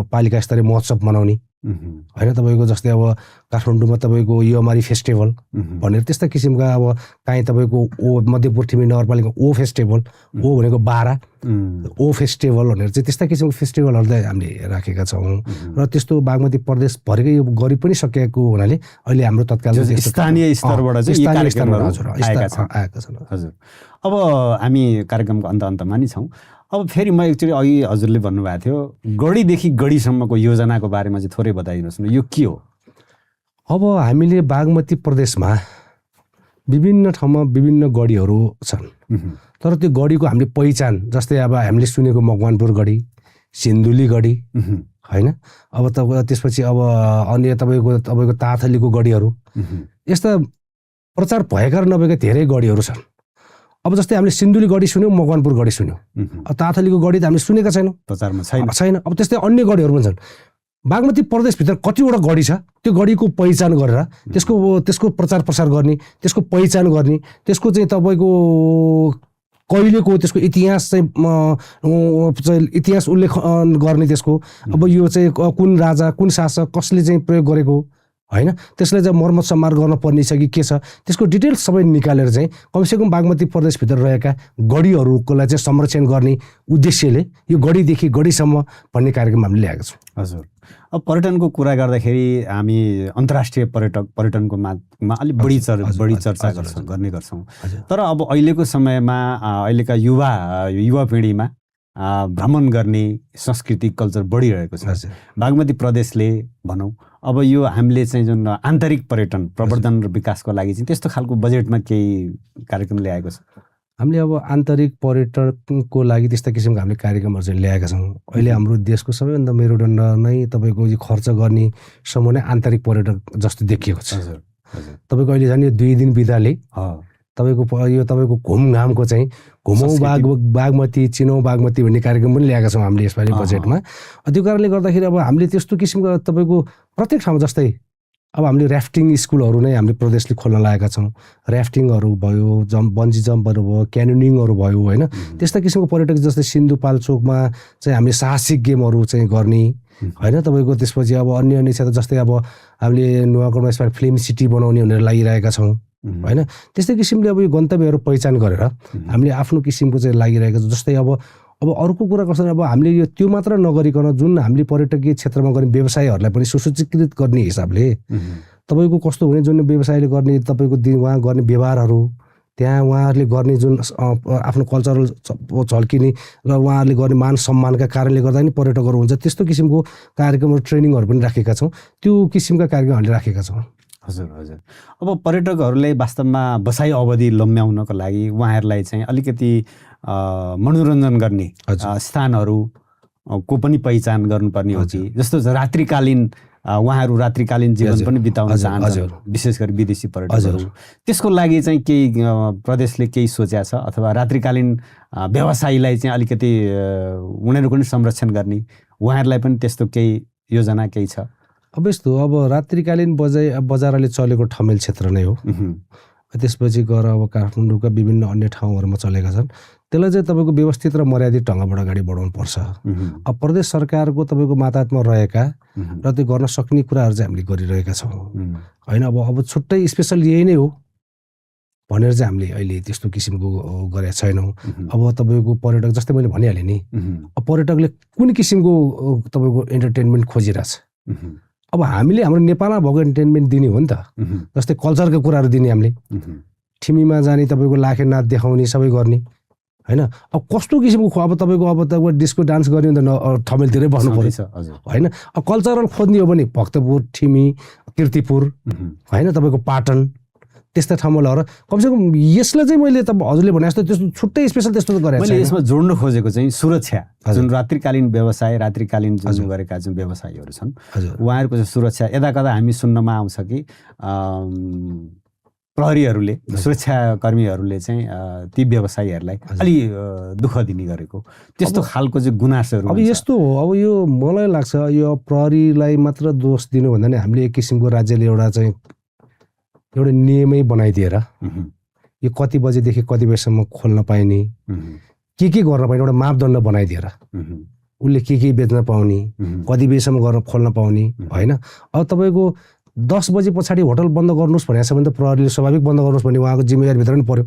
S2: पालिका स्तरीय महोत्सव मनाउने होइन तपाईँको जस्तै अब काठमाडौँमा तपाईँको योमारी फेस्टिभल भनेर त्यस्ता किसिमका अब काहीँ तपाईँको मध्यपूर्वी नगरपालिका ओ फेस्टिभल ओ भनेको 12 ओ फेस्टिभल भनेर चाहिँ त्यस्ता किसिमको फेस्टिभलहरू चाहिँ हामीले राखेका छौँ। र त्यस्तो बागमती प्रदेशभरिकै यो गरि पनि सकेको हुनाले अहिले हाम्रो तत्काल
S1: स्थानीय स्तरबाट चाहिँ
S2: आएका छन्।
S1: हजुर अब हामी कार्यक्रमको अन्तमा नि छौँ। अब फेरि म एक्चुअली अघि हजुरले भन्नुभएको थियो गढीदेखि गढीसम्मको योजनाको बारेमा चाहिँ थोरै बताइदिनुहोस् न, यो के हो?
S2: अब हामीले बागमती प्रदेशमा विभिन्न ठाउँमा विभिन्न गढीहरू छन्। तर त्यो गढीको हामीले पहिचान जस्तै अब हामीले सुनेको मकवानपुर गढी, सिन्धुली गढी होइन, अब त्यसपछि अब अन्य तपाईँको ताथलीको गढीहरू यस्ता प्रचार भएका र नभएका धेरै गढीहरू छन्। अब जस्तै हामीले सिन्धुली गढी सुन्यौँ, मकवानपुर गढी सुन्यौँ, अब ताथलीको गढी त हामीले सुनेका छैनौँ,
S1: प्रचारमा छैन।
S2: अब त्यस्तै अन्य गढीहरू पनि छन्। बागमती प्रदेशभित्र कतिवटा गढी छ त्यो गढीको पहिचान गरेर त्यसको प्रचार प्रसार गर्ने, त्यसको पहिचान गर्ने, त्यसको चाहिँ तपाईँको कहिलेको त्यसको इतिहास चाहिँ इतिहास उल्लेख गर्ने, त्यसको अब यो चाहिँ कुन राजा कुन शासक कसले चाहिँ प्रयोग गरेको होइन, त्यसलाई चाहिँ मर्मत सम्मार गर्न पर्ने छ कि के छ त्यसको डिटेल्स सबै निकालेर चाहिँ कमसेकम बागमती प्रदेशभित्र रहेका गढीहरूलाई चाहिँ संरक्षण गर्ने उद्देश्यले यो गढीदेखि गढीसम्म भन्ने कार्यक्रम हामीले ल्याएका छौँ।
S1: हजुर अब पर्यटनको कुरा गर्दाखेरि हामी अन्तर्राष्ट्रिय पर्यटनको मा अलिक बढी चर्चा गर्ने गर्छौँ। तर अब अहिलेको समयमा अहिलेका युवा पिँढीमा भ्रमण गर्ने संस्कृति कल्चर बढिरहेको छ। बागमती प्रदेशले भनौँ अब यो हामीले चाहिँ जुन आन्तरिक पर्यटन प्रवर्धन र विकासको लागि चाहिँ त्यस्तो खालको बजेटमा केही कार्यक्रम ल्याएको छ?
S2: हामीले अब आन्तरिक पर्यटनको लागि त्यस्ता किसिमको हामीले कार्यक्रमहरू चाहिँ ल्याएका छौँ। अहिले हाम्रो देशको सबैभन्दा मेरुदण्ड नै तपाईँको यो खर्च गर्ने समूह नै आन्तरिक पर्यटक जस्तो देखिएको छ। तपाईँको अहिले झन् यो 2 दिन बिदाले तपाईँको घुमघामको चाहिँ घुमौँ बागमती चिनौँ बागमती भन्ने कार्यक्रम पनि ल्याएका छौँ हामीले यसपालि बजेटमा। त्यो कारणले गर्दाखेरि अब हामीले त्यस्तो किसिमको तपाईँको प्रत्येक ठाउँमा जस्तै अब हामीले ऱ्याफ्टिङ स्कुलहरू नै हामीले प्रदेशले खोल्न लागेका छौँ। ऱ्याफ्टिङहरू भयो, बन्जी जम्पहरू भयो, क्यानोनिङहरू भयो होइन, त्यस्ता किसिमको पर्यटक जस्तै सिन्धुपाल्चोकमा चाहिँ हामीले साहसिक गेमहरू चाहिँ गर्ने होइन। तपाईँको त्यसपछि अब अन्य क्षेत्र जस्तै अब हामीले नुवाकोटमा यसपालि फिल्म सिटी बनाउने भनेर लागिरहेका छौँ होइन। त्यस्तै किसिमले अब यो गन्तव्यहरू पहिचान गरेर हामीले आफ्नो किसिमको चाहिँ लागिरहेको छ। जस्तै अब अर्को कुरा कस्तो अब हामीले यो त्यो मात्र नगरिकन जुन हामीले पर्यटकीय क्षेत्रमा गर्ने व्यवसायहरूलाई पनि सुसूचीकृत गर्ने हिसाबले तपाईँको कस्तो हुने जुन व्यवसायले गर्ने तपाईँको उहाँ गर्ने व्यवहारहरू त्यहाँ उहाँहरूले गर्ने जुन आफ्नो कल्चरल झल्किने र उहाँहरूले गर्ने मान सम्मानका कारणले गर्दा पनि पर्यटकहरू हुन्छ, त्यस्तो किसिमको कार्यक्रमहरू ट्रेनिङहरू पनि राखेका छौँ। त्यो किसिमका कार्यक्रम हामीले राखेका छौँ।
S1: हजुर अब पर्यटकहरूले वास्तवमा बसाइ अवधि लम्ब्याउनको लागि उहाँहरूलाई चाहिँ अलिकति मनोरञ्जन गर्ने स्थानहरूको पनि पहिचान गर्नुपर्ने हो कि जस्तो रात्रिकालीन उहाँहरू रात्रिकालीन जीवन पनि बिताउन चाहन्छन्, विशेष गरी विदेशी पर्यटकहरू। त्यसको लागि चाहिँ केही प्रदेशले केही सोचेको छ अथवा रात्रिकालीन व्यवसायीलाई चाहिँ अलिकति उनीहरूको पनि संरक्षण गर्ने उहाँहरूलाई पनि त्यस्तो केही योजना केही छ?
S2: अब यस्तो अब रात्रिकालीन बजार अहिले चलेको ठमेल क्षेत्र नै हो। त्यसपछि गएर अब काठमाडौँका विभिन्न अन्य ठाउँहरूमा चलेका छन्। त्यसलाई चाहिँ तपाईँको व्यवस्थित र मर्यादित ढङ्गबाट अगाडि बढाउनु पर्छ। अब प्रदेश सरकारको तपाईँको मातहतमा रहेका र त्यो गर्न सक्ने कुराहरू चाहिँ हामीले गरिरहेका छौँ होइन। अब छुट्टै स्पेसल यही नै हो भनेर चाहिँ हामीले अहिले त्यस्तो किसिमको गरेका छैनौँ। अब तपाईँको पर्यटक जस्तै मैले भनिहालेँ नि, अब पर्यटकले कुन किसिमको तपाईँको इन्टरटेनमेन्ट खोजिरहेछ। अब हामीले हाम्रो नेपालमा भएको इन्टरटेनमेन्ट दिने हो नि त, जस्तै कल्चरका कुराहरू दिने हामीले, ठिमीमा जाने तपाईँको लाखे नाच देखाउने सबै गर्ने होइन। अब कस्तो किसिमको अब तपाईँको डिस्को डान्स गर्ने त ठमेलतिरै बस्नु पर्यो होइन। अब कल्चरल खोज्ने हो भने भक्तपुर, ठिमी, कीर्तिपुर होइन, तपाईँको पाटन त्यस्ता ठाउँमा लगेर कमसेकम यसलाई चाहिँ मैले हजुरले भने जस्तो त्यस्तो छुट्टै स्पेसल त्यस्तो त गरेको
S1: मैले यसमा जोड्न खोजेको चाहिँ सुरक्षा, जुन रात्रिकालीन व्यवसाय, रात्रिकालीन जुन गरेका जुन व्यवसायीहरू छन् उहाँहरूको चाहिँ सुरक्षा यदा कदा हामी सुन्नमा आउँछ कि प्रहरीहरूले, सुरक्षाकर्मीहरूले चाहिँ ती व्यवसायीहरूलाई अलि दुःख दिने गरेको त्यस्तो खालको चाहिँ गुनासोहरू।
S2: अब यस्तो हो, अब यो मलाई लाग्छ यो प्रहरीलाई मात्र दोष दिनु भन्दा नि हामीले एक किसिमको राज्यले एउटा नियमै बनाइदिएर यो कति बजेदेखि कति बजीसम्म खोल्न पाइने, के गर्न पाइने एउटा मापदण्ड बनाइदिएर उसले के बेच्न पाउने, कति बजीसम्म गर्न खोल्न पाउने होइन। अब तपाईँको 10 बजी पछाडि होटल बन्द गर्नुहोस् भनेको छ भने त प्रहरीले स्वाभाविक बन्द गर्नुहोस् भन्ने उहाँको जिम्मेवारीभित्र पनि पर्यो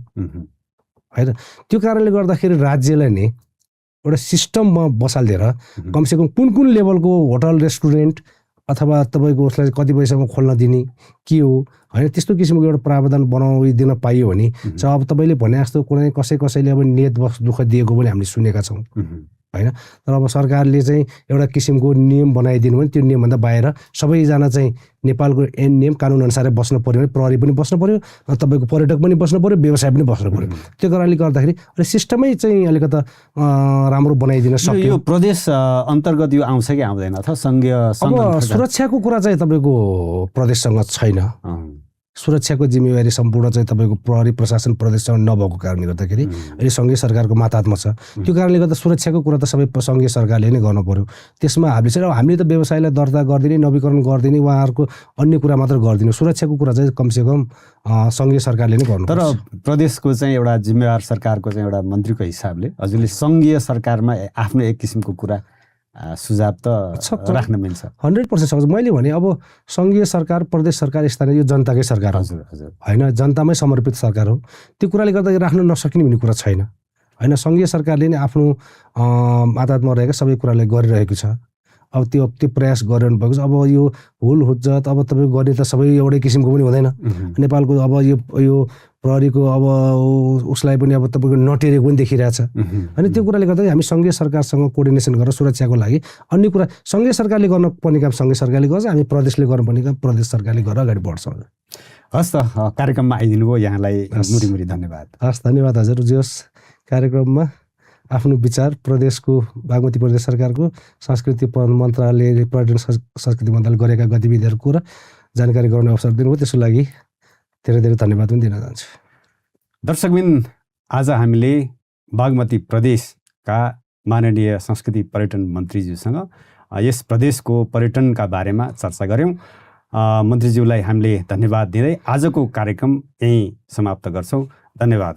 S2: होइन। त्यो कारणले गर्दाखेरि राज्यलाई नै एउटा सिस्टममा बसालिदिएर कमसेकम कुन लेभलको होटल रेस्टुरेन्ट अथवा तपाईँको उसलाई कति बजीसम्म खोल्न दिने के हो होइन, त्यस्तो किसिमको एउटा प्रावधान बनाइदिन पाइयो भने चाहिँ अब तपाईँले भने जस्तो कुनै कसैले अब नियत दुःख दिएको पनि हामीले सुनेका छौँ होइन। तर अब सरकारले चाहिँ एउटा किसिमको नियम बनाइदिनु भने त्यो नियमभन्दा बाहिर सबैजना चाहिँ नेपालको ऐन नियम कानुन अनुसारै बस्नु पऱ्यो भने प्रहरी पनि बस्नु पऱ्यो, तपाईँको पर्यटक पनि बस्नु पऱ्यो, व्यवसाय पनि बस्नु पऱ्यो। त्यो कारणले गर्दाखेरि अहिले सिस्टमै चाहिँ अलिकता राम्रो बनाइदिन सक्यो।
S1: यो प्रदेश अन्तर्गत यो आउँछ कि आउँदैन अथवा सङ्घीय?
S2: अब सुरक्षाको कुरा चाहिँ तपाईँको प्रदेशसँग छैन, सुरक्षाको जिम्मेवारी सम्पूर्ण चाहिँ तपाईँको प्रहरी प्रशासन प्रदेशसँग नभएको कारणले गर्दाखेरि अहिले सङ्घीय सरकारको मातहतमा छ। त्यो कारणले गर्दा सुरक्षाको कुरा त सबै सङ्घीय सरकारले नै गर्नु पर्यो। त्यसमा हामीले त व्यवसायलाई दर्ता गरिदिने, नवीकरण गरिदिने, उहाँहरूको अन्य कुरा मात्र गरिदिनु, सुरक्षाको कुरा चाहिँ कमसेकम सङ्घीय सरकारले नै गर्नु।
S1: तर प्रदेशको चाहिँ एउटा जिम्मेवार सरकारको चाहिँ एउटा मन्त्रीको हिसाबले हजुरले सङ्घीय सरकारमा आफ्नो एक किसिमको कुरा सुझाव त राख्न मिल्छ?
S2: 100% सक्छ। मैले भने अब सङ्घीय सरकार, प्रदेश सरकार, स्थानीय यो जनताकै सरकार हो होइन, जनतामै समर्पित सरकार हो। त्यो कुराले गर्दा राख्न नसकिने भन्ने कुरा छैन होइन। सङ्घीय सरकारले नै आफ्नो मातहतमा रहेका सबै कुरालाई गरिरहेको छ। अब त्यो प्रयास गरिरहनु भएको छ। अब यो हुल हुज्जत अब तपाईँको गर्ने त सबै एउटै किसिमको पनि हुँदैन। नेपालको अब यो प्रहरीको अब उसलाई पनि अब तपाईँको नटेरेको पनि देखिरहेछ होइन। त्यो कुराले गर्दा हामी सङ्घीय सरकारसँग कोअर्डिनेसन गरेर सुरक्षाको लागि अन्य कुरा सङ्घीय सरकारले गर्नुपर्ने काम सङ्घीय सरकारले गर्छ, हामी प्रदेशले गर्नुपर्ने काम प्रदेश सरकारले गरेर अगाडि बढ्छौँ।
S1: हस् त, कार्यक्रममा आइदिनु भयो, यहाँलाई मुरी धन्यवाद।
S2: हस्, धन्यवाद हजुर। जे होस्, कार्यक्रममा आफ्नो विचार प्रदेशको बागमती प्रदेश सरकारको संस्कृति मन्त्रालय, पर्यटन संस्कृति मन्त्रालय गरेका गतिविधिहरूको र जानकारी गराउने अवसर दिनुभयो, त्यसको लागि धेरै धन्यवाद पनि दिन चाहन्छु।
S1: दर्शकबिन, आज हामीले बागमती प्रदेशका माननीय संस्कृति पर्यटन मन्त्रीज्यूसँग यस प्रदेशको पर्यटनका बारेमा चर्चा गऱ्यौँ। मन्त्रीज्यूलाई हामीले धन्यवाद दिँदै आजको कार्यक्रम यहीँ समाप्त गर्छौँ। धन्यवाद।